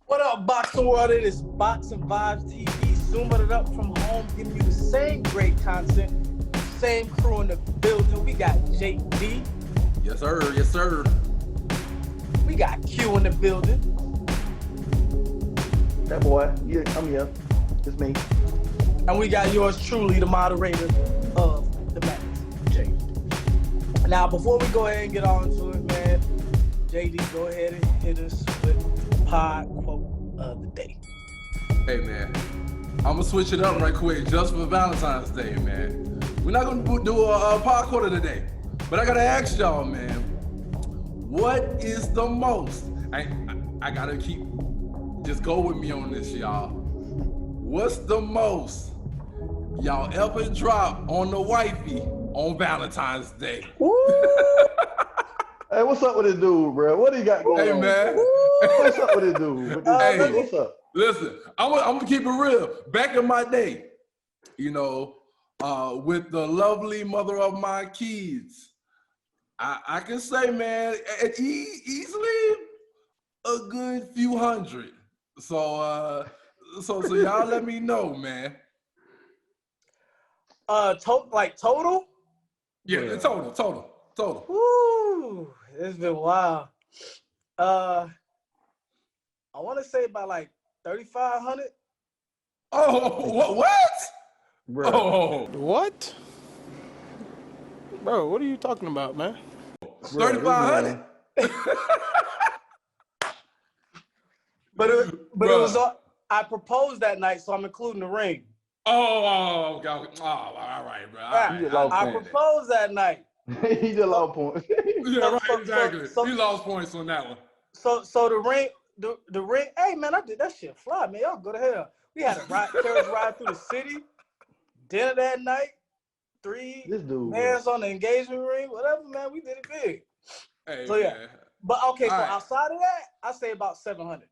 What up, Boxing World? It is Boxing Vibez TV, zooming it up from home, giving you the same great content, same crew in the building. We got JD. Yes, sir. Yes, sir. We got Q in the building. That boy, yeah, I'm here. It's me. And we got yours truly, the moderator of the match, JD. Now, before we go ahead and get on to it, man, JD, go ahead and hit us with pod quote of the day. Hey, man. I'm going to switch it up right quick just for Valentine's Day, man. We're not going to do a pod quote of the day, but I got to ask y'all, man, what is the most, I got to just go with me on this, y'all. What's the most y'all ever drop on the wifey on Valentine's Day? Hey, what's up with this dude, bro? What do you got going on? Hey, man. What's up with this dude? Hey, what's up? Listen, I'm gonna keep it real. Back in my day, you know, with the lovely mother of my kids, I can say, man, easily a good few hundred. So y'all let me know, man. Total? Yeah, total. Woo, it's been wild. I want to say about like 3,500. Oh, what? Bro. Oh, What? Bro, what are you talking about, man? 3,500. But it was I proposed that night, so I'm including the ring. Oh, okay. All right, bro. All right, I proposed that night. He just lost points. Yeah, right, exactly. So he lost points on that one. So the ring, hey man, I did that shit fly, man. Y'all go to hell. We had a carriage ride through the city, dinner that night, This dude, bands on the engagement ring, whatever, man. We did it big. Hey, So yeah. man. But okay, so All right. outside of that, I say about 700.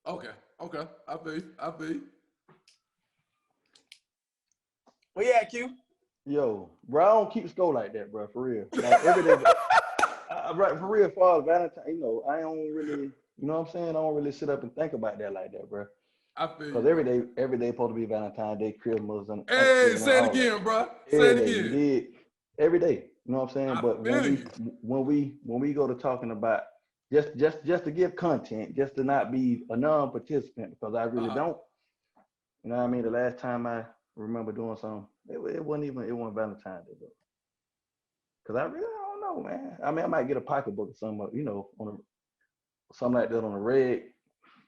Okay. I feel you. Well, yeah, Q. Yo, bro, I don't keep score like that, bro, for real. Like every day, right, for real, for Valentine, you know, I don't really, you know what I'm saying? I don't really sit up and think about that like that, bro. I feel you. Because every day supposed to be Valentine's Day, Christmas, and Hey, say it again, bro. Say it again. Every day, you know what I'm saying? I But feel when we go to talking about just to give content, just to not be a non-participant, because I really don't. You know what I mean? The last time I remember doing something, it wasn't Valentine's Day though. Cause I don't know, man. I mean, I might get a pocketbook or something, you know, something like that on the red.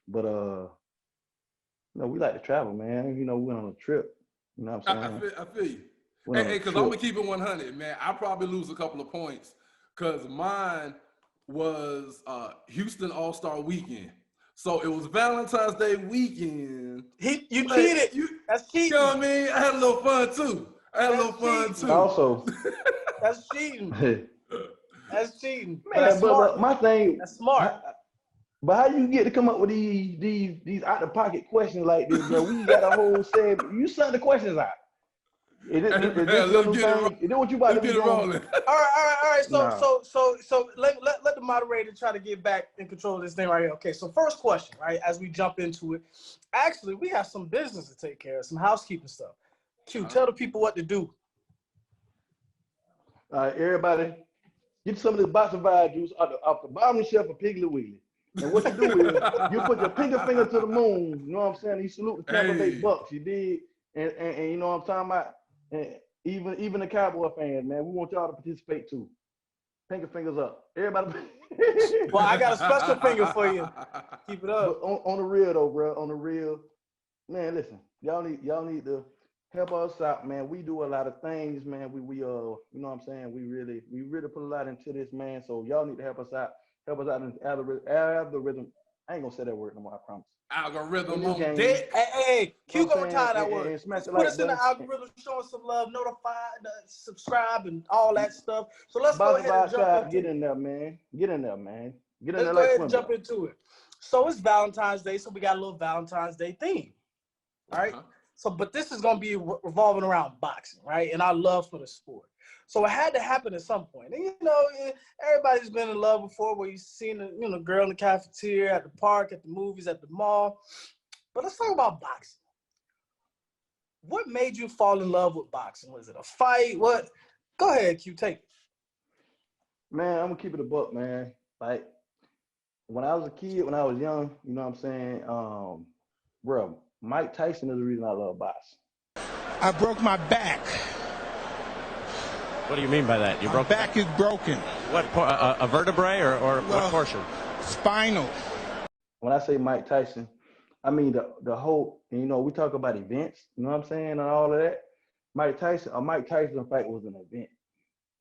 But you know, we like to travel, man. You know, we went on a trip. You know what I'm saying? I feel you. Hey, because I'm gonna keep it 100, man. I probably lose a couple of points, cause mine was Houston All-Star Weekend. So it was Valentine's Day weekend. You cheated. That's cheating. You know what I mean? I had a little fun too. Also, that's cheating. That's cheating. Man, that's smart. my thing. That's smart. But how you get to come up with these out of pocket questions like this, bro? We got a whole set. You sent the questions out. Is it what you about to be doing? All right. So let the moderator try to get back in control of this thing right here. Okay, so first question, right? As we jump into it, actually, we have some business to take care of, some housekeeping stuff. Q, tell the people what to do. Everybody, get some of this Boxing Vibez juice off the bottom shelf of Piggly Wiggly. And what you do is you put your pinky finger to the moon. You know what I'm saying? You salute the Tampa Bay Bucks. You did, and you know what I'm talking about. And even the Cowboy fans, man, we want y'all to participate too. Pinky fingers up, everybody. Well, I got a special finger for you. Keep it up. But on the real though, bro. On the real, man. Listen, y'all need to help us out, man. We do a lot of things, man. We you know what I'm saying? We really put a lot into this, man. So y'all need to help us out. Help us out in algorithm. I ain't gonna say that word no more, I promise. Algorithm on deck. Hey, Q gonna tie that word. Put us in the algorithm, show us some love, notify, subscribe, and all that stuff. So let's go ahead and jump into it. Get in there, man. Let's go ahead and jump into it. So it's Valentine's Day, so we got a little Valentine's Day theme. All right. So, but this is gonna be revolving around boxing, right? And our love for the sport. So it had to happen at some point. And, you know, everybody's been in love before where you've seen a girl in the cafeteria, at the park, at the movies, at the mall. But let's talk about boxing. What made you fall in love with boxing? Was it a fight? What? Go ahead, Q, take it. Man, I'm gonna keep it a buck, man. Like when I was a kid, when I was young, you know what I'm saying? Bro, Mike Tyson is the reason I love boxing. I broke my back. What do you mean by that? My back is broken. What, a vertebrae or what portion? Spinal. When I say Mike Tyson, I mean the whole, you know, we talk about events, you know what I'm saying, and all of that. Mike Tyson fight was an event.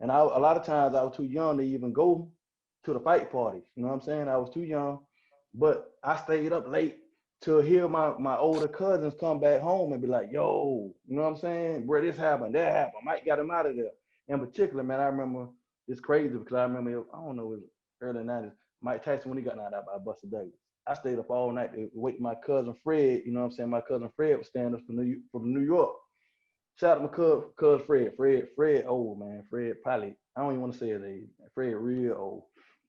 And a lot of times I was too young to even go to the fight parties, you know what I'm saying? I was too young, but I stayed up late to hear my older cousins come back home and be like, yo, you know what I'm saying? Bro, this happened, that happened. Mike got him out of there. In particular, man, I remember, it's crazy because I remember, I don't know, it was early 90s, Mike Tyson, when he got knocked out by Buster Douglas. I stayed up all night to wait for my cousin Fred, you know what I'm saying? My cousin Fred was standing up from New York. Shout out to my cousin Fred. Fred old, man. Fred probably, I don't even want to say his age. Fred real old.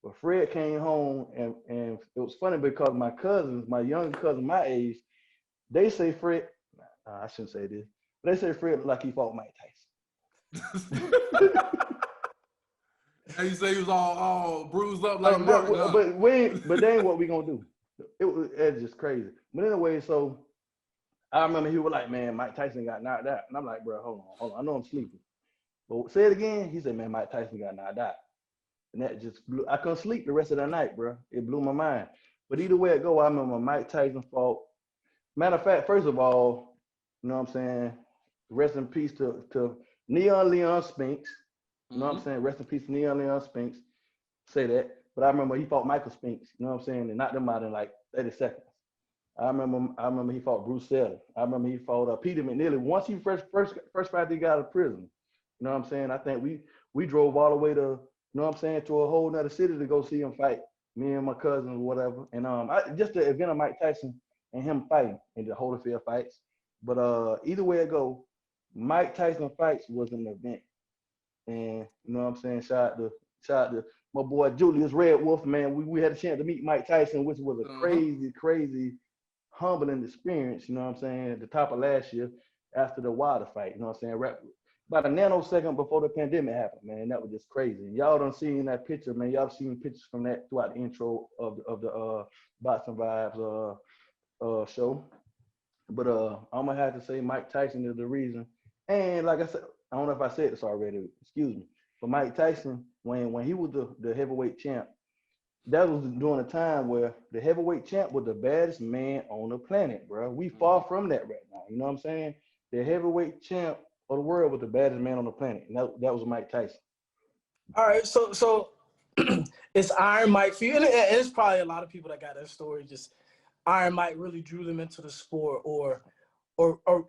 But Fred came home and it was funny because my cousins, my younger cousin my age, they say Fred, I shouldn't say this, but they say Fred looked like he fought Mike Tyson. And you say he was all bruised up like Mark. But they ain't what we gonna do. It's just crazy. But anyway, so I remember he was like, man, Mike Tyson got knocked out. And I'm like, bro, hold on. I know I'm sleeping. But say it again. He said, man, Mike Tyson got knocked out. And that just blew, I couldn't sleep the rest of the night, bro. It blew my mind. But either way it go, I remember Mike Tyson fought. Matter of fact, first of all, you know what I'm saying? Rest in peace to Neon Leon Spinks. You know what I'm saying? Rest in peace to Neon Leon Spinks. Say that. But I remember he fought Michael Spinks, you know what I'm saying? And knocked him out in like 30 seconds. I remember he fought Bruce Seller. I remember he fought Peter McNeely. Once he first fight he got out of prison. You know what I'm saying? I think we drove all the way to, you know what I'm saying, to a whole nother city to go see him fight. Me and my cousins or whatever. And just the event of Mike Tyson and him fighting in the Holyfield fights. But either way it go, Mike Tyson fights was an event. And you know what I'm saying? Shout out to my boy Julius Red Wolf, man. We had a chance to meet Mike Tyson, which was a crazy, humbling experience, you know what I'm saying, at the top of last year after the Wilder fight, you know what I'm saying? About a nanosecond before the pandemic happened, man. That was just crazy. And y'all done seen that picture, man. Y'all seen pictures from that throughout the intro of the Boxing Vibez show. But I'm gonna have to say Mike Tyson is the reason. And like I said, I don't know if I said this already, excuse me. But Mike Tyson, when he was the heavyweight champ, that was during a time where the heavyweight champ was the baddest man on the planet, bro. We far from that right now. You know what I'm saying? The heavyweight champ of the world was the baddest man on the planet, and that was Mike Tyson. All right, so it's Iron Mike for you, and it's probably a lot of people that got that story. Just Iron Mike really drew them into the sport, or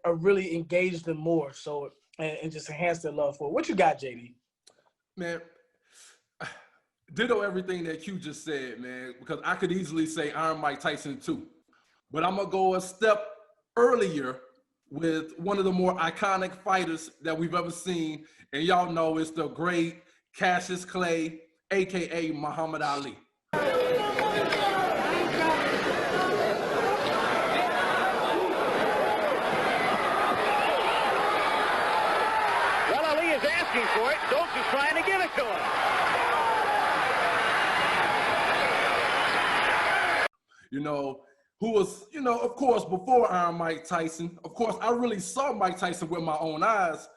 really engaged them more, so and just enhanced their love for it. What you got, JD? Man, ditto everything that Q just said, man, because I could easily say Iron Mike Tyson too. But I'm going to go a step earlier with one of the more iconic fighters that we've ever seen. And y'all know it's the great Cassius Clay, a.k.a. Muhammad Ali. Well, Ali is asking for it. Stokes is trying to give it to him. You know, who was, you know, of course, before Iron Mike Tyson. Of course, I really saw Mike Tyson with my own eyes,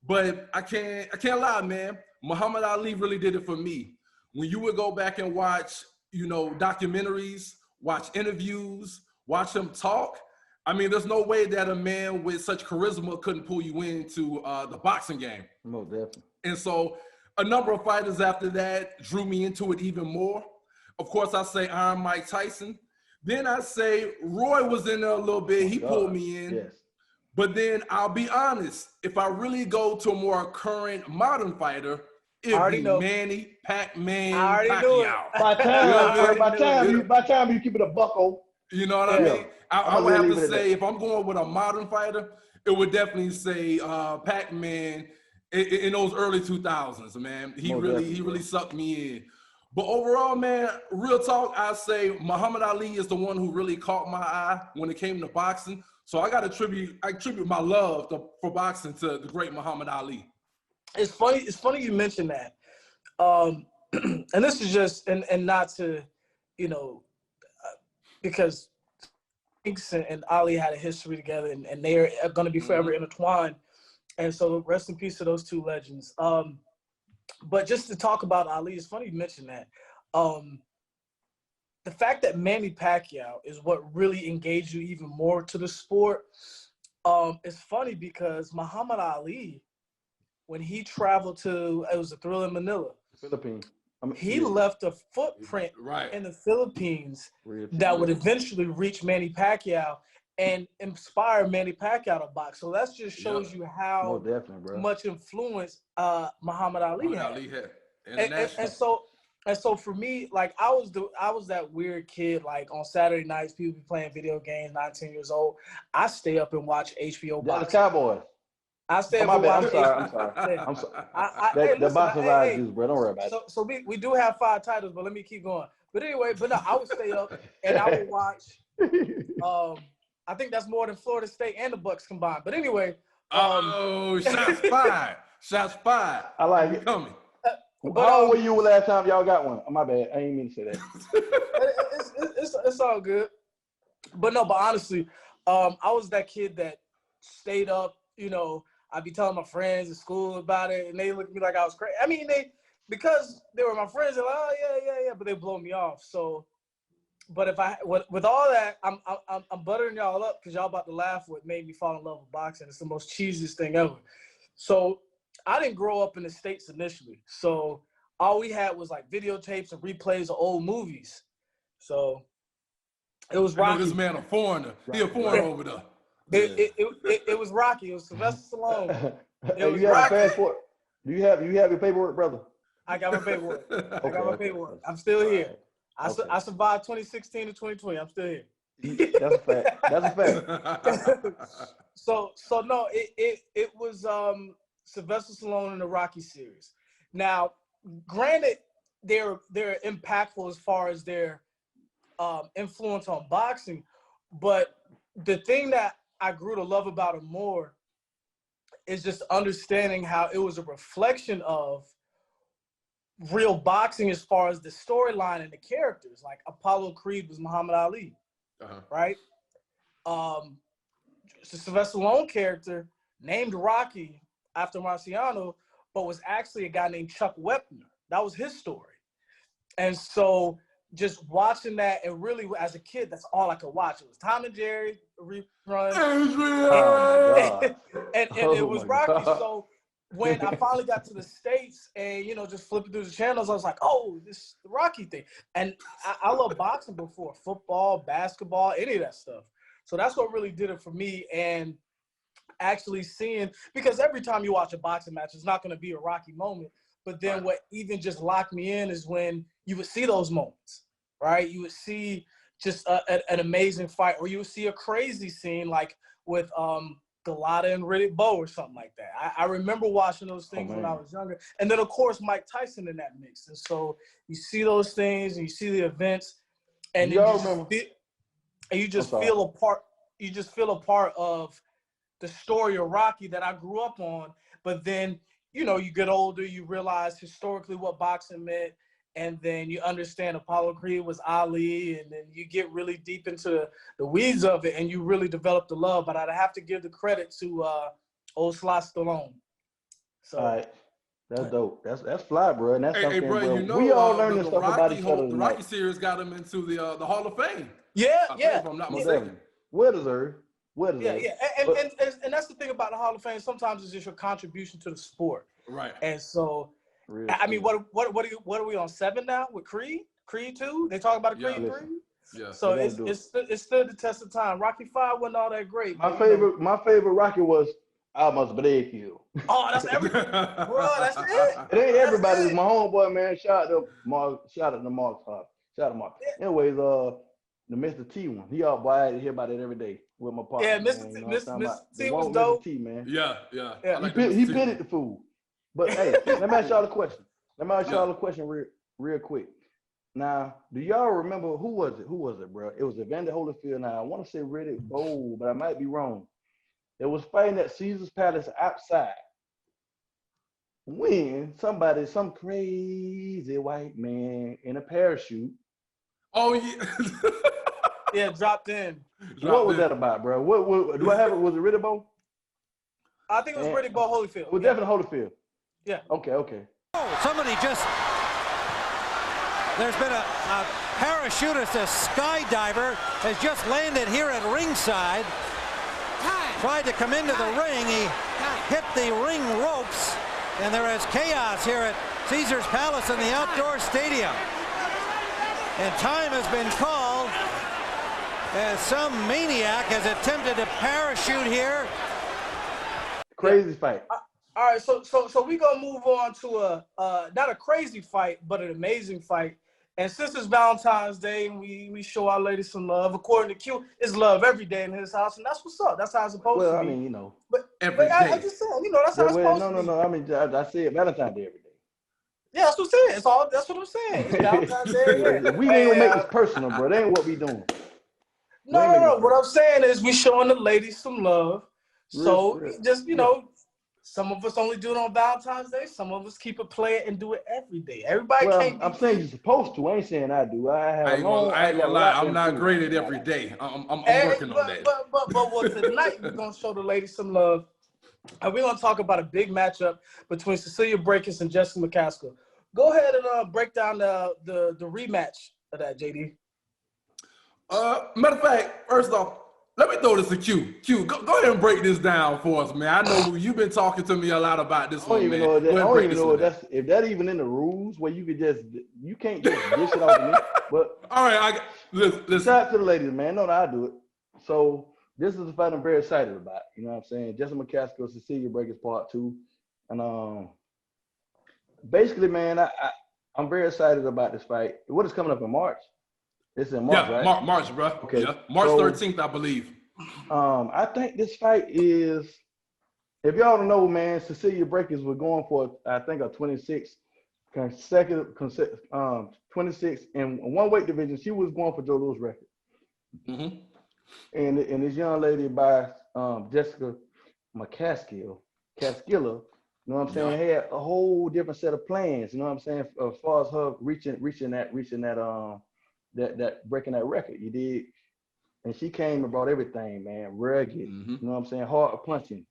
but I can't lie, man. Muhammad Ali really did it for me. When you would go back and watch, you know, documentaries, watch interviews, watch him talk, I mean, there's no way that a man with such charisma couldn't pull you into the boxing game. Most definitely. And so a number of fighters after that drew me into it even more. Of course, I say Iron Mike Tyson. Then I say Roy was in there a little bit. He pulled me in. Yes. But then I'll be honest, if I really go to a more current modern fighter, it'd be Manny Pac-Man Pacquiao. By time you keep it a bucko. You know what I mean? I would have to say, if I'm going with a modern fighter, it would definitely say Pac-Man in those early 2000s, man. He really sucked me in. But overall, man, real talk, I say Muhammad Ali is the one who really caught my eye when it came to boxing. So I attribute my love for boxing to the great Muhammad Ali. It's funny you mentioned that. And this is just, and not to, because Banks and Ali had a history together, and they are going to be forever intertwined. And so rest in peace to those two legends. But just to talk about Ali, it's funny you mentioned that. The fact that Manny Pacquiao is what really engaged you even more to the sport is funny because Muhammad Ali, when he traveled to, it was a Thrill in Manila, Philippines. He left a footprint in the Philippines that would eventually reach Manny Pacquiao and inspire Manny Pacquiao to box. So that just shows you how much influence Muhammad Ali had. And so for me, like I was that weird kid. Like on Saturday nights, people be playing video games. 19 years old, I stay up and watch HBO boxing. The Cowboys. I stay up and watch. I'm sorry. The Boxing Vibez juice, bro. Don't worry about it. So we do have 5 titles, but let me keep going. But anyway, no, I would stay up and I would watch. I think that's more than Florida State and the Bucks combined. But anyway. Shots fired. Shots fired. I like it. Coming. How old were you last time y'all got one? Oh, my bad. I ain't mean to say that. It's all good. But honestly, I was that kid that stayed up, I'd be telling my friends at school about it, and they look at me like I was crazy. I mean, because they were my friends, they're like, oh yeah, but they blow me off. So, but with all that, I'm buttering y'all up because y'all about to laugh what made me fall in love with boxing. It's the most cheesiest thing ever. So I didn't grow up in the States initially, so all we had was like videotapes and replays of old movies. So it was Rocky. I know this man a foreigner. He a foreigner over there. It was Rocky. It was Sylvester Stallone. Hey, you have a passport? Do you have your paperwork, brother? I got my paperwork. I got my paperwork. I'm still here. I survived 2016 to 2020. I'm still here. That's a fact. That's a fact. So no, it was Sylvester Stallone in the Rocky series. Now, granted, they're impactful as far as their influence on boxing, but the thing that I grew to love about him more is just understanding how it was a reflection of real boxing as far as the storyline and the characters. Like Apollo Creed was Muhammad Ali, right? The Sylvester Stallone character named Rocky after Marciano, but was actually a guy named Chuck Wepner. That was his story. And so just watching that, and really as a kid, that's all I could watch. It was Tom and Jerry rerun, and it was Rocky. So when I finally got to the States and, just flipping through the channels, I was like, oh, this is the Rocky thing. And I love boxing before football, basketball, any of that stuff. So that's what really did it for me. And actually seeing, because every time you watch a boxing match, it's not going to be a Rocky moment. But then what even just locked me in is when you would see those moments, right? You would see just an amazing fight, or you would see a crazy scene like with Galata and Riddick Bowe or something like that. I remember watching those things when I was younger. And then, of course, Mike Tyson in that mix. And so you see those things and you see the events, and you just feel a part. You just feel a part of the story of Rocky that I grew up on. But then, you get older, you realize historically what boxing meant, and then you understand Apollo Creed was Ali, and then you get really deep into the weeds of it, and you really develop the love. But I'd have to give the credit to old Sly Stallone. So, all right. That's dope. That's fly, bro. And that's something, bro. We all learning stuff about each other. The Rocky series got him into the Hall of Fame. Yeah. If I'm not mistaken. Well deserved. Yeah. And that's the thing about the Hall of Fame. Sometimes it's just your contribution to the sport. Right. And so, I mean, what are we on 7 now with Creed? Creed 2? They talk about Creed 3? Yeah. So it's stood the test of time. Rocky 5 wasn't all that great. My favorite Rocky was Almost Braekus. Oh, that's everything, bro. That's it. It ain't everybody. It's my homeboy, man. Shout out to Mark. Shout out to Mark. Yeah. Anyways, the Mr. T one. He out by I hear about it every day with my partner. Yeah, Mr. T was dope. T, man. Yeah. He pitted the fool. But hey, let me ask y'all a question. Real quick. Now, do y'all remember who was it, bro? It was Evander Holyfield. Now, I want to say Riddick Bowe, but I might be wrong. It was fighting at Caesar's Palace outside. When some crazy white man in a parachute. Oh yeah. Yeah, dropped in. What was that about, bro? What do I have it? Was it Riddick Bowe? I think it was Riddick Bowe Holyfield. It was definitely Holyfield. Yeah. Okay. Oh, somebody just. There's been a parachutist, a skydiver, has just landed here at ringside. Tried to come into the ring. He hit the ring ropes, and there is chaos here at Caesar's Palace in the outdoor stadium. And time has been called as some maniac has attempted to parachute here. Crazy fight. All right, so we gonna move on to not a crazy fight, but an amazing fight. And since it's Valentine's Day and we show our ladies some love, according to Q, it's love every day in his house, and that's what's up. That's how it's supposed to be. Well, I mean, you know. But every day. I just said, you know, that's how it's supposed to be. No. I mean, I said Valentine's Day every day. Yeah, that's what I'm saying. That's what I'm saying. It's Valentine's Day. We ain't gonna make this personal, bro. That ain't what we doing. No. What I'm saying is we showing the ladies some love. So just, you know, some of us only do it on Valentine's Day. Some of us keep it playing and do it every day. Everybody can't. I'm saying you're supposed to. I ain't saying I do. I ain't gonna lie. I'm not great at every day. I'm working on that. But tonight we're gonna show the ladies some love. And we're gonna talk about a big matchup between Cecilia Braekus and Jessica McCaskill. Go ahead and break down the rematch of that, JD. Matter of fact, first off, let me throw this to Q. Q, go ahead and break this down for us, man. I know you've been talking to me a lot about this one, man. I don't even know if that even in the rules where you can't just dish it off to me. But all right, listen. Shout out to the ladies, man. No, I do it. So this is a fight I'm very excited about. You know what I'm saying? Jessica McCaskill, Cecilia Braekus Part 2. And basically, man, I'm very excited about this fight. What is coming up in March? It's in March, right? March, bro. Okay. Yeah. March 13th, I believe. I think this fight is, if y'all don't know, man, Cecilia Braekus was going for, I think, a 26 in one weight division. She was going for Joe Louis' record. Mm-hmm. And this young lady by Jessica McCaskill, you know what I'm saying, had a whole different set of plans. You know what I'm saying, as far as her reaching that breaking that record, you did. And she came and brought everything, man, rugged, you know what I'm saying, hard punching.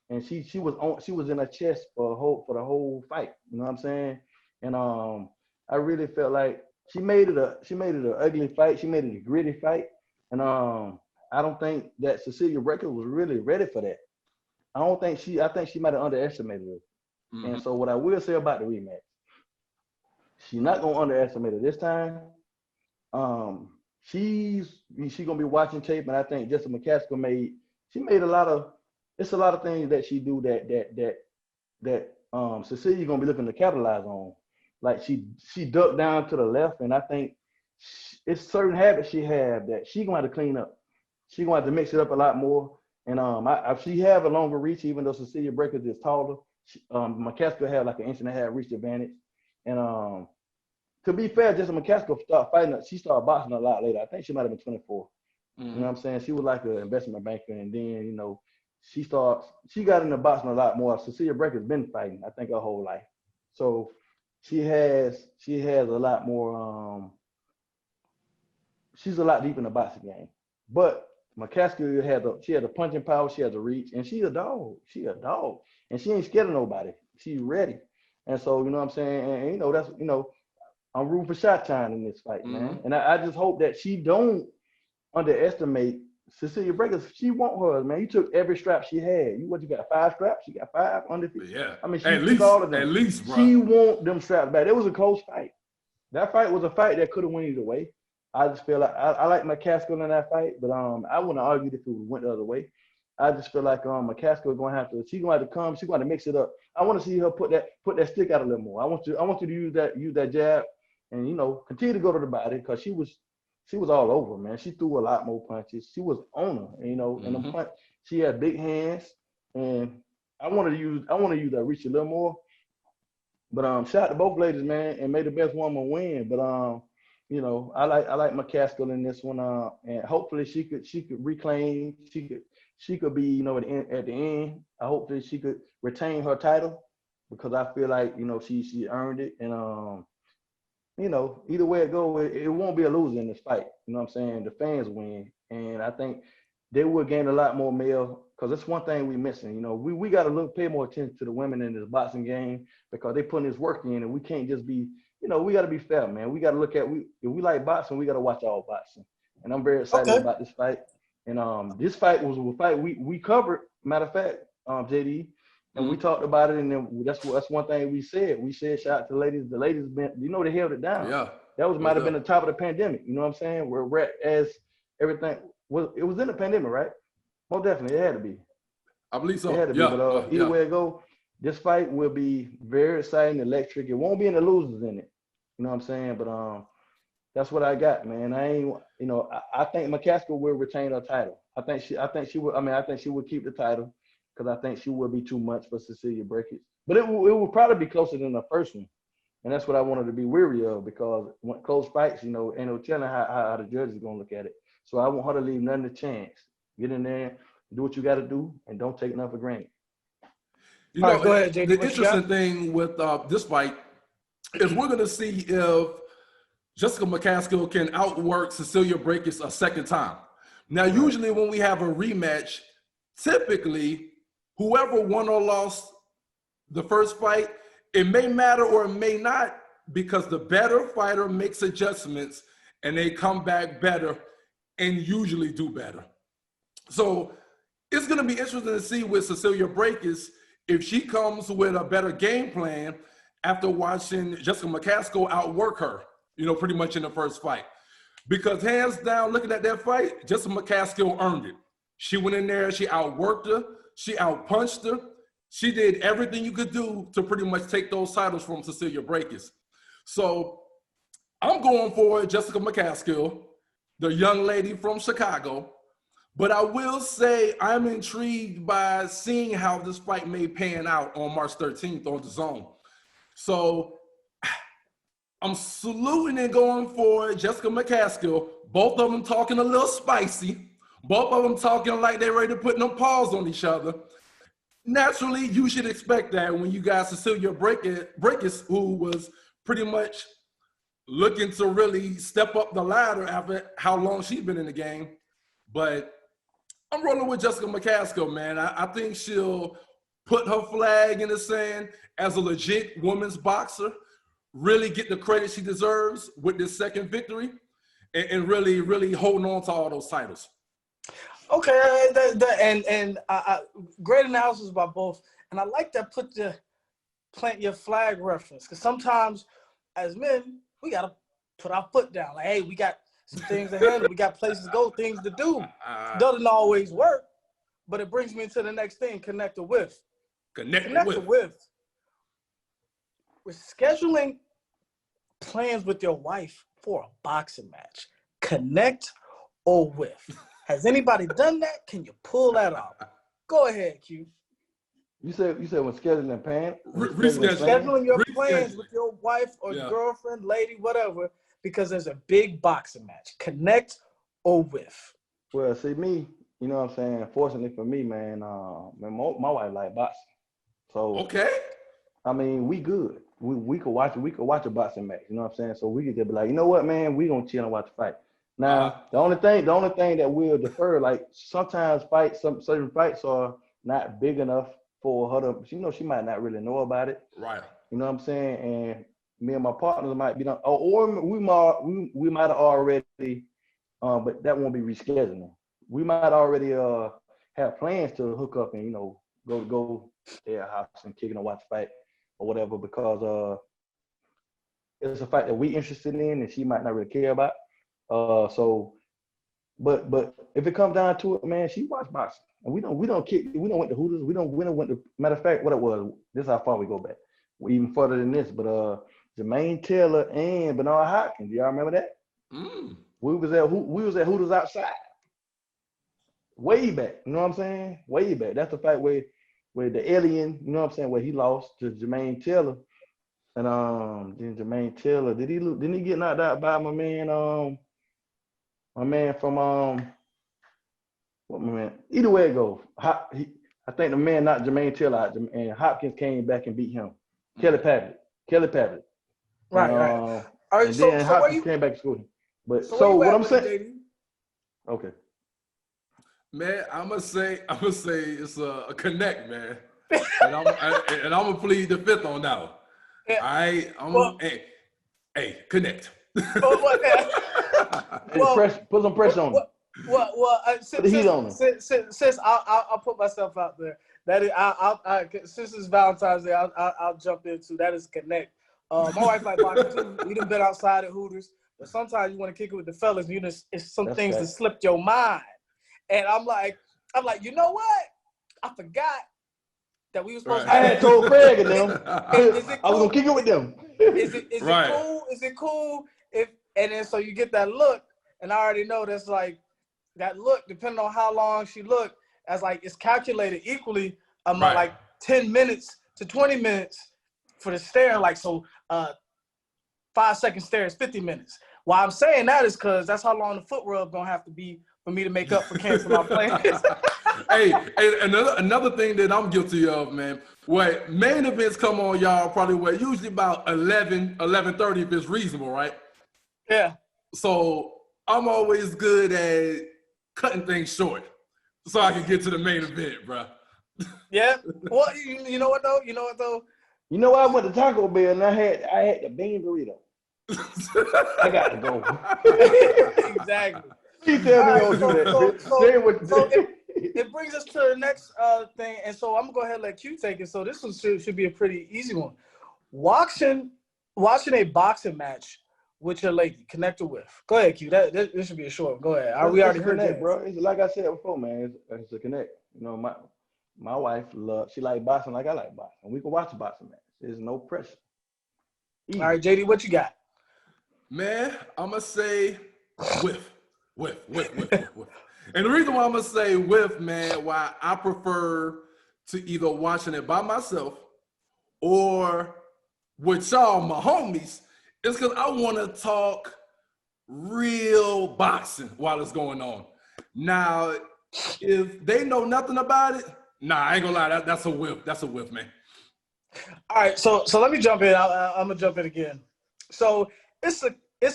And she was in her chest for the whole fight, you know what I'm saying? And I really felt like she made it an ugly fight, she made it a gritty fight. And I don't think that Cecilia Braekus was really ready for that. I think she might have underestimated her. And so what I will say about the rematch, she's not gonna underestimate her this time. She's gonna be watching tape, and I think Jessica McCaskill made a lot of things that she do that Cecilia gonna be looking to capitalize on. Like she ducked down to the left, and I think it's certain habits she have that she gonna have to clean up. She gonna have to mix it up a lot more. And she have a longer reach, even though Cecilia Braekus is taller. McCaskill had like an 1.5 inch reach advantage. And to be fair, Jessica McCaskill started fighting. She started boxing a lot later. I think she might have been 24. You know what I'm saying? She was like an investment banker, and then, you know, she got into boxing a lot more. Cecilia Braekus been fighting, I think, her whole life. So she has a lot more. She's a lot deep in the boxing game. But McCaskill had the punching power, she has a reach, and she a dog. And she ain't scared of nobody. She's ready. And so, you know what I'm saying? And you know, that's, you know, I'm rooting for Shot Time in this fight, man. And I just hope that she don't underestimate Cecilia Braekus. She want hers, man. You took every strap she had. You got 5 straps? She got 5 undefeated. Yeah. I mean, she took all of them. At least, bro. She want them straps back. It was a close fight. That fight was a fight that could have went either way. I just feel like I like McCaskill in that fight, but I wouldn't argue if it went the other way. I just feel like McCaskill is gonna have to. She's gonna have to come. She's gonna mix it up. I want to see her put that stick out a little more. I want you to use that jab, and, you know, continue to go to the body, because she was all over, man. She threw a lot more punches. She was on her, and, you know, and the punch. She had big hands, and I want to use that reach a little more. But shout out to both ladies, man, and may the best woman win. But you know, I like McCaskill in this one, and hopefully she could reclaim, she could be, you know, at the end. Hopefully she could retain her title, because I feel like, you know, she earned it, and you know, either way it goes, it won't be a loser in this fight. You know what I'm saying? The fans win, and I think they will gain a lot more male, because that's one thing we're missing. You know, we got to pay more attention to the women in this boxing game, because they putting this work in, and we can't just be, you know, we got to be fair, man. We got to look at, if we like boxing, we got to watch all boxing. And I'm very excited about this fight. And this fight was a fight we covered, matter of fact, JD, and we talked about it, and then that's one thing we said. We said shout out to the ladies. The ladies been, you know, they held it down. Yeah. That might have been the top of the pandemic. You know what I'm saying? Whereas everything it was in the pandemic, right? Most definitely, it had to be. I believe so. It had to be. But either way it go, this fight will be very exciting, electric. It won't be any losers in it. You know what I'm saying? But that's what I got, man. I ain't, you know, I think McCaskill will retain her title. I think she will keep the title, because I think she will be too much for Cecilia Braekus. But it will probably be closer than the first one. And that's what I wanted to be weary of, because when close fights, you know, ain't no telling how the judge is gonna look at it. So I want her to leave nothing to chance. Get in there, do what you got to do, and don't take nothing for granted. You know, go ahead, JD, the interesting thing with this fight is we're going to see if Jessica McCaskill can outwork Cecilia Braekus a second time. Now, usually when we have a rematch, typically whoever won or lost the first fight, it may matter or it may not, because the better fighter makes adjustments and they come back better and usually do better. So it's going to be interesting to see with Cecilia Braekus if she comes with a better game plan after watching Jessica McCaskill outwork her, you know, pretty much in the first fight. Because hands down, looking at that fight, Jessica McCaskill earned it. She went in there, she outworked her, she outpunched her. She did everything you could do to pretty much take those titles from Cecilia Braekus. So I'm going for Jessica McCaskill, the young lady from Chicago. But I will say I'm intrigued by seeing how this fight may pan out on March 13th on DAZN. So I'm saluting and going for Jessica McCaskill. Both of them talking a little spicy. Both of them talking like they're ready to put them paws on each other. Naturally, you should expect that when you got Cecilia Braekus, who was pretty much looking to really step up the ladder after how long she's been in the game. But I'm rolling with Jessica McCaskill, man. I think she'll put her flag in the sand as a legit women's boxer, really get the credit she deserves with this second victory, and really, really holding on to all those titles. Okay, great analysis by both. And I like that plant your flag reference, because sometimes as men, we got to put our foot down. Like, hey, we got some things to handle. We got places to go, things to do. Doesn't always work, but it brings me to the next thing, connected with. Connected with. We're scheduling plans with your wife for a boxing match. Connect or with. Has anybody done that? Can you pull that off? Go ahead, Q. You said when scheduling plans? Scheduling your plans with your wife or girlfriend, lady, whatever, because there's a big boxing match. Connect or with. Well, see, me, you know what I'm saying? Fortunately for me, man, my wife like boxing. So okay. I mean, we good. We could watch a boxing match, you know what I'm saying? So we could just be like, you know what, man, we gonna chill and watch the fight. Now, the only thing that we'll defer, like sometimes certain fights are not big enough for her to, you know, she might not really know about it. Right. You know what I'm saying? And me and my partners might be done, or we might have already, but that won't be rescheduling. We might already have plans to hook up and, you know, go to their house and kick it and watch the fight or whatever, because it's a fight that we interested in and she might not really care about. So, but if it comes down to it, man, she watch boxing, and we don't went to Hooters. We don't went to. Matter of fact, what it was, this is how far we go back. We even further than this, but Jermaine Taylor and Bernard Hopkins. Y'all remember that? We was at Hooters outside. Way back, you know what I'm saying? Way back. That's the fight where the alien, you know what I'm saying, where he lost to Jermaine Taylor. And then Jermaine Taylor, didn't he get knocked out by my man from what my man? Either way it goes. I think the man knocked Jermaine Taylor out, and Hopkins came back and beat him. Kelly Pavitt. Right. All right. And then Hopkins came back to school. But so what I'm saying. Okay. Man, I'm gonna say it's a connect, man. And I'm gonna plead the fifth on that one. Yeah. All right, hey, connect. Put some pressure on him. Since I'll put myself out there. That is, since it's Valentine's Day, I'll jump into that is connect. My wife like boxing too. We done been outside at Hooters, but sometimes you want to kick it with the fellas. And it's some things that slipped your mind, and I'm like, you know what? I forgot that we were supposed to. I had told Craig and them. I was gonna kick it with them. Is it cool? Is it cool if? And then so you get that look, and I already know that's like that look. Depending on how long she looked, as like it's calculated equally among like 10 minutes to 20 minutes for the stare. Like so, 5-second stare is 50 minutes. Why I'm saying that is because that's how long the foot rub gonna have to be for me to make up for canceling my plans. Hey, another thing that I'm guilty of, man. What main events come on, y'all probably usually about 11:30 if it's reasonable, right? Yeah. So I'm always good at cutting things short so I can get to the main event, bro. Yeah. Well, you know what though? You know, I went to Taco Bell and I had the bean burrito. I got to go. Exactly. He tell me don't do that. It brings us to the next thing, and so I'm gonna go ahead and let Q take it. So this one should be a pretty easy one. Watching a boxing match with your lady, connect her with. Go ahead, Q. This should be a short one. Go ahead. We already heard that, bro. It's like I said before, man. It's a connect. You know, my wife she like boxing like I like boxing. We can watch a boxing match. There's no pressure. Easy. All right, JD, what you got? Man, I'm gonna say with. And the reason why I'm gonna say with, man, why I prefer to either watching it by myself or with y'all, my homies, is because I want to talk real boxing while it's going on. Now, if they know nothing about it, I ain't gonna lie, that's a whiff. That's a whiff, man. All right, so let me jump in. I'm gonna jump in again. So it's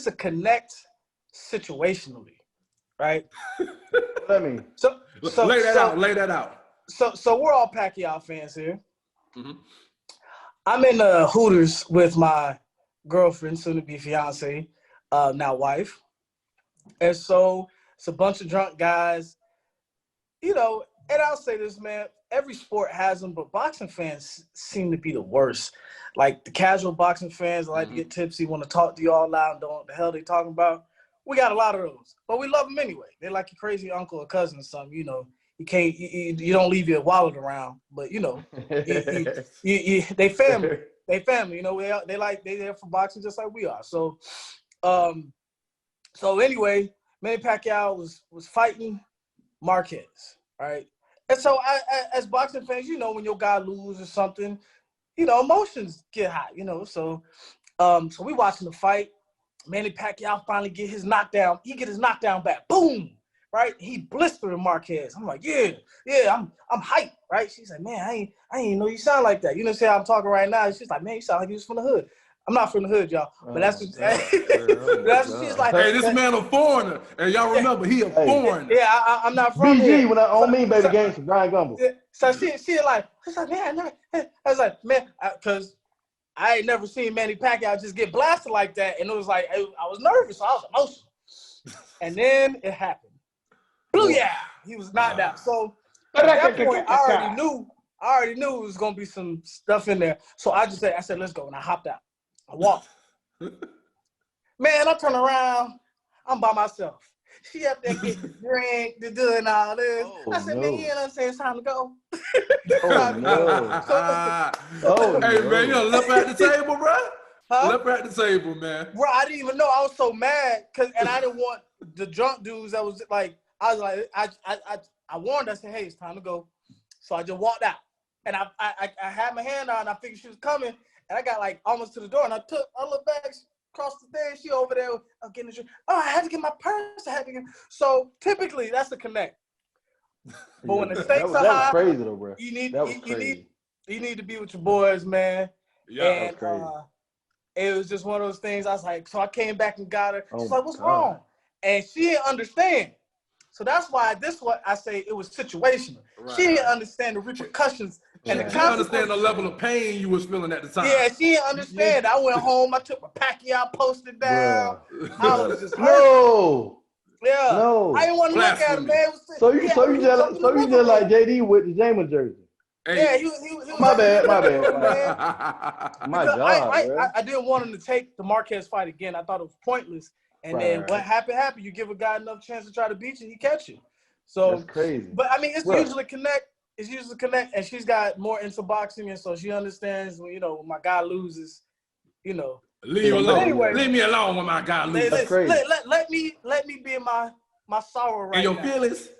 a connect situationally, right? What I mean, so lay that out. So we're all Pacquiao fans here. Mm-hmm. I'm in Hooters with my girlfriend, soon to be fiance, now wife, and so it's a bunch of drunk guys, you know. And I'll say this, man, every sport has them, but boxing fans seem to be the worst. Like the casual boxing fans like to get tipsy, want to talk to you all loud and don't know what the hell they talking about. We got a lot of those, but we love them anyway. They're like your crazy uncle or cousin or something, you know. You can't, you don't leave your wallet around, but you know, they family. They family, you know. They there for boxing just like we are. So, anyway, Manny Pacquiao was fighting Marquez, right? And so, as boxing fans, you know, when your guy loses or something, you know, emotions get hot, you know. So we watching the fight. Manny Pacquiao finally get his knockdown. He get his knockdown back. Boom. Right? He blistering Marquez. I'm like, yeah, I'm hyped, right? She's like, man, I ain't know you sound like that. You know, say I'm talking right now. She's like, man, you sound like you was from the hood. I'm not from the hood, y'all. But that's what she's like. Hey, this man a foreigner. And y'all remember, he a foreigner. Yeah, I'm not from BG, here. when I don't mean baby games from Brian Gumble. So she's like, man, I was like, man, because I ain't never seen Manny Pacquiao just get blasted like that. And it was like, I was nervous. So I was emotional. And then it happened. Booyah! He was knocked out. So at that point, I already knew it was gonna be some stuff in there. So I said, let's go. And I hopped out. I walked. Man, I turn around. I'm by myself. She up there getting the drink, doing all this. I said, man, you know what I'm saying? It's time to go. Hey, man, you left at the table, bro? Huh? Left at the table, man. Bro, I didn't even know. I was so mad and I didn't want the drunk dudes that was like, I was like, I warned her, I said, hey, it's time to go. So I just walked out. And I had my hand on, I figured she was coming. And I got like almost to the door, and I looked back, across the thing. She over there getting the drink. Oh, I had to get my purse. So typically that's the connect. But when the stakes are high, crazy though, bro. You need to be with your boys, man. Yeah, and that was crazy. It was just one of those things. I was like, so I came back and got her. She's like, what's God. wrong? And she didn't understand. So that's why what I say it was situational. Right. She didn't understand the repercussions and the She didn't understand the level of pain you was feeling at the time. Yeah, she didn't understand. I went home. I took my Pacquiao poster down. I was just hurt. No. Yeah. No. I didn't want to look at him, man. So you just like JD with the Jamin jersey. Hey. Yeah, he was My bad. I didn't want him to take the Marquez fight again. I thought it was pointless. And then what happened. You give a guy enough chance to try to beat you, he catch you. So that's crazy. But I mean, it's usually connect. It's usually connect, and she's got more into boxing, and so she understands when when my guy loses, Leave you alone. Anyway, leave me alone when my guy loses. That's crazy. Let me be in my sorrow right and your now. feelings.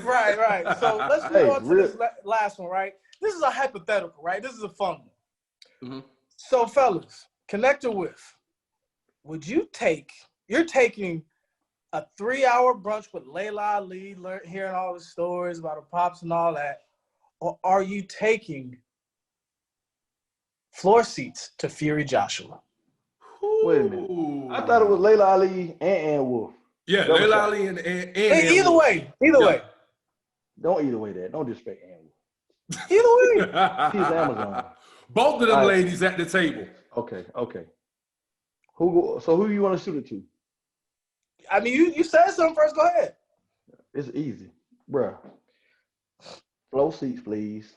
Right. So let's move on to this last one, right? This is a hypothetical, right? This is a fun one. Mm-hmm. So, fellas, connector with, you're taking a 3-hour brunch with Layla Ali, hearing all the stories about her pops and all that, or are you taking floor seats to Fury Joshua? Wait a minute. I thought it was Layla Ali and Wolf. Yeah, Layla Ali and either way. Don't either way that. Don't disrespect Ann Wolf. Either way. She's Amazon. Both of them ladies at the table. Okay. Who you want to shoot it to? I mean, you said something first. Go ahead. It's easy, bruh. Flow seats, please.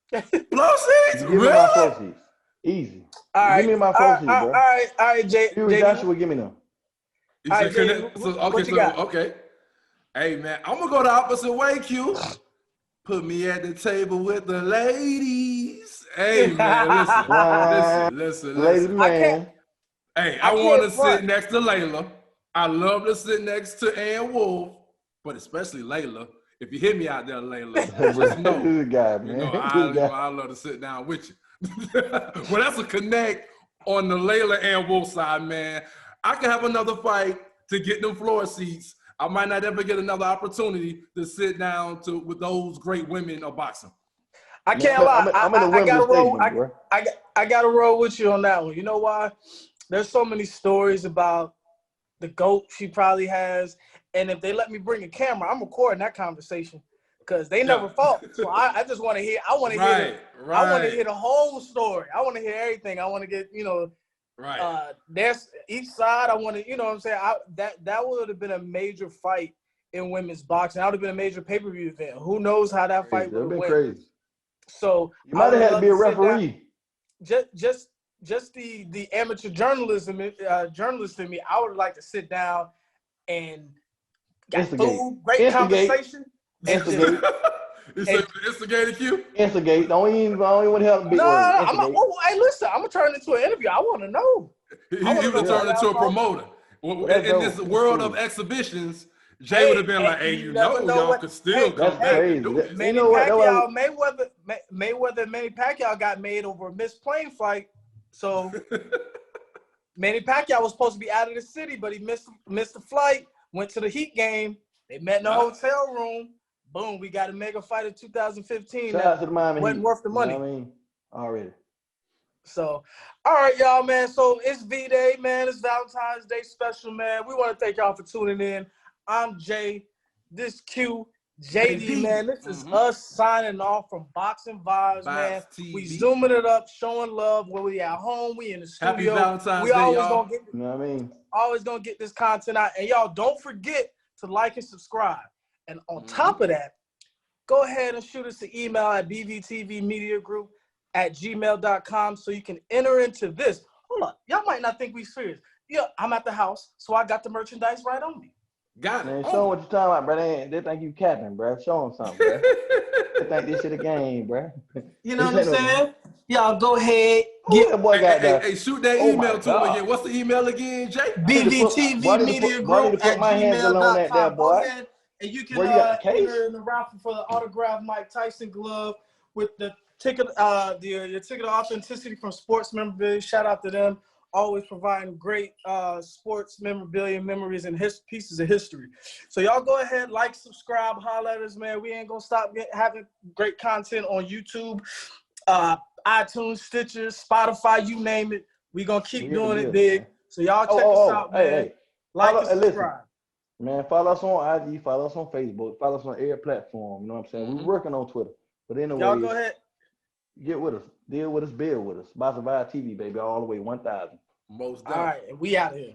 Flow seats? Give me my flow seats. Easy. All right. Give me my flow seats, bro. All right, Jay. Joshua, give me them. Okay. Hey, man, I'm going to go the opposite way, Q. Put me at the table with the ladies. Hey, man, listen. Ladies, man. I want to sit next to Layla. I love to sit next to Ann Wolf, but especially Layla. If you hear me out there, Layla, just know, good guy, man. I love to sit down with you. Well, that's a connect on the Layla Ann Wolf side, man. I can have another fight to get them floor seats. I might not ever get another opportunity to sit down with those great women of boxing. I can't lie. I got to roll with you on that one. You know why? There's so many stories about the GOAT she probably has. And if they let me bring a camera, I'm recording that conversation because they never fought. So I just want to hear. I want to hear. I want to hear the whole story. I want to hear everything. I want to get there's each side. I want to. You know what I'm saying? That would have been a major fight in women's boxing. That would have been a major pay-per-view event. Who knows how that fight would have been crazy. So you might have had to be a referee. Just the amateur journalist in me, I would like to sit down and get food, great conversation. Instigate. Instigated you? Instigate. Don't even want to help. No. Hey, listen. I'm gonna turn it into an interview. I want to know. He would have turned into a promoter. In this world of exhibitions, Jay would have been like, "Hey, y'all could still come back." Manny Pacquiao, Mayweather, and Manny Pacquiao got made over a missed plane flight. So Manny Pacquiao was supposed to be out of the city, but he missed the flight. Went to the Heat game. They met in the hotel room. Boom, we got a mega fight in 2015. Shout out to the Miami wasn't Heat. Worth the money. You know what I mean? Already. So, all right, y'all, man. So it's V-Day, man. It's Valentine's Day Special, man. We want to thank y'all for tuning in. I'm Jay. This Q. JD, man. This is us signing off from Boxing Vibez, man. TV. We zooming it up, showing love. When we at home, we in the studio. Happy Valentine's we Day, always y'all. gonna get, you know what I mean? Always gonna get this content out. And y'all, don't forget to like and subscribe. And on top of that, go ahead and shoot us an email at bvtvmediagroup@gmail.com so you can enter into this. Hold up. Y'all might not think we serious. Yeah, I'm at the house, so I got the merchandise right on me. Got it. Man, show them what you're talking about, bro. They think you capping, bro. Show them something, bro. They think this shit a game, bro. You know what I'm saying? Y'all go ahead. Hey, shoot that email to him again. What's the email again, Jay? bvtvmediagroup@gmail.com. Go ahead and you can enter in the raffle for the autographed Mike Tyson glove. with the ticket, the ticket authenticity from Sports Memorabilia. Shout out to them. Always providing great sports memorabilia memories and pieces of history. So y'all go ahead, like, subscribe, holler at us, man. We ain't gonna stop having great content on YouTube, iTunes, Stitcher, Spotify, you name it. We gonna keep doing it big. Man. So y'all check us out, man. Hey. Like and subscribe. Man, follow us on IG, follow us on Facebook, follow us on every platform. You know what I'm saying? We're working on Twitter. But anyway, y'all go ahead. Get with us, deal with us, build with us. Boxing Vibez TV, baby, all the way 1,000. Most definitely. All right, and we out here.